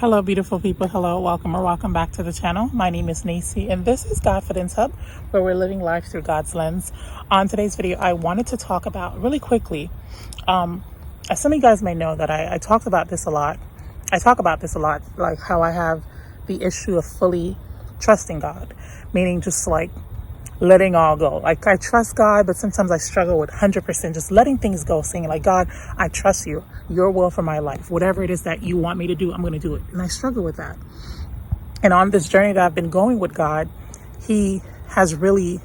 Hello, beautiful people. Hello, welcome or welcome back to the channel. My name is Nacy, and this is Godfidence Hub, where we're living life through God's lens. On today's video, I wanted to talk about really quickly. As some of you guys may know, that I talked about this a lot. I talk about this a lot, like how I have the issue of fully trusting God, meaning just like letting all go. Like I trust God, but sometimes I struggle with 100% just letting things go, saying like, God, I trust you, your will for my life, whatever it is that you want me to do, I'm going to do it. And I struggle with that. And on this journey that I've been going with God, he has really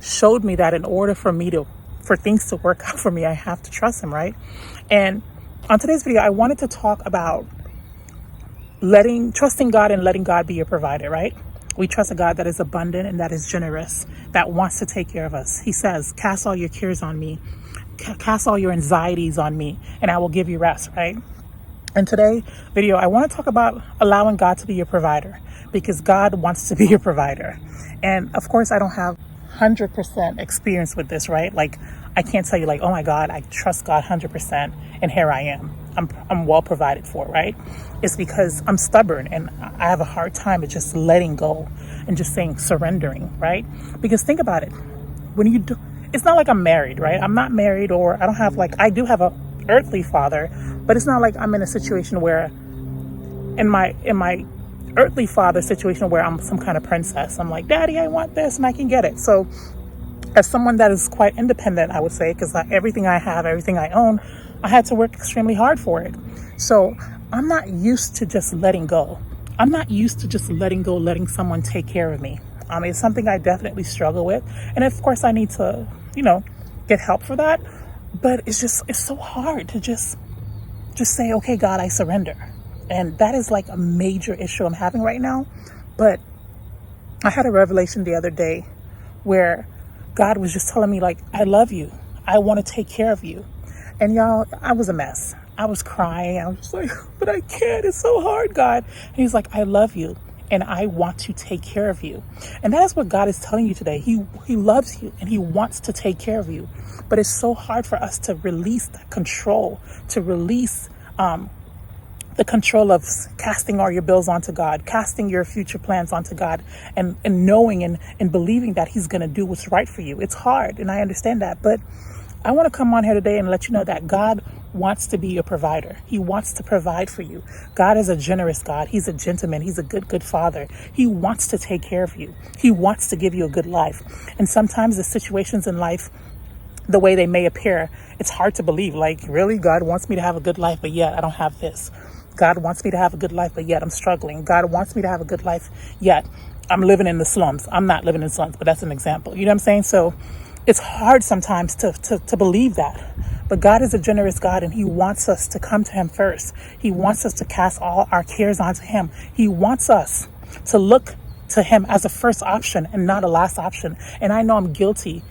showed me that in order for things to work out for me, I have to trust him, right? And on today's video, I wanted to talk about trusting God and letting God be your provider, right? We trust a God that is abundant and that is generous, that wants to take care of us. He says, cast all your cares on me, cast all your anxieties on me, and I will give you rest, right? In today's video, I want to talk about allowing God to be your provider, because God wants to be your provider. And of course, I don't have 100% experience with this, right? Like, I can't tell you like, oh my God, I trust God 100% and here I am. I'm well provided for, right? It's because I'm stubborn and I have a hard time with just letting go and just surrendering, right? Because think about it. When you do, it's not like I'm married, right? I'm not married, or I don't have I do have a earthly father, but it's not like I'm in a situation where in my earthly father situation where I'm some kind of princess. I'm like, Daddy, I want this and I can get it. So as someone that is quite independent, I would say, because everything I have, everything I own, I had to work extremely hard for it. So I'm not used to just letting go. I'm not used to just letting go, letting someone take care of me. It's something I definitely struggle with. And of course I need to, get help for that. But it's so hard to just say, okay, God, I surrender. And that is like a major issue I'm having right now. But I had a revelation the other day where God was just telling me, like, I love you. I want to take care of you. And y'all, I was a mess. I was crying. I was just like, but I can't. It's so hard, God. And he's like, I love you and I want to take care of you. And that is what God is telling you today. He loves you and he wants to take care of you. But it's so hard for us to release that control, to release the control of casting all your bills onto God, casting your future plans onto God, and knowing and believing that he's going to do what's right for you. It's hard, and I understand that. But I want to come on here today and let you know that God wants to be your provider. He wants to provide for you. God is a generous God. He's a gentleman. He's a good father. He wants to take care of you. He wants to give you a good life. And sometimes the situations in life, the way they may appear, it's hard to believe. Like, really? God wants me to have a good life, but yet I don't have this. God wants me to have a good life, but yet I'm struggling. God wants me to have a good life, yet I'm living in the slums. I'm not living in the slums, but that's an example. You know what I'm saying? So it's hard sometimes to believe that. But God is a generous God, and he wants us to come to him first. He wants us to cast all our cares onto him. He wants us to look to him as a first option and not a last option. And I know I'm guilty.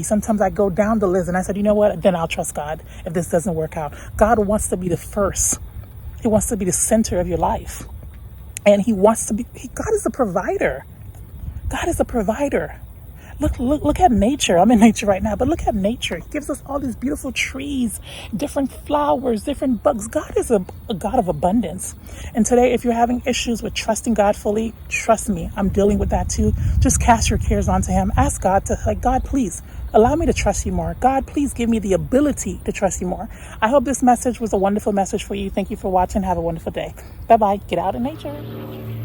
Sometimes I go down the list and I said, you know what? Then I'll trust God if this doesn't work out. God wants to be the first. He wants to be the center of your life. And God is a provider. God is a provider. Look at nature. I'm in nature right now, but look at nature. He gives us all these beautiful trees, different flowers, different bugs. God is a God of abundance. And today, if you're having issues with trusting God fully, trust me, I'm dealing with that too. Just cast your cares onto him. Ask God God, please allow me to trust you more. God, please give me the ability to trust you more. I hope this message was a wonderful message for you. Thank you for watching. Have a wonderful day. Bye-bye. Get out in nature.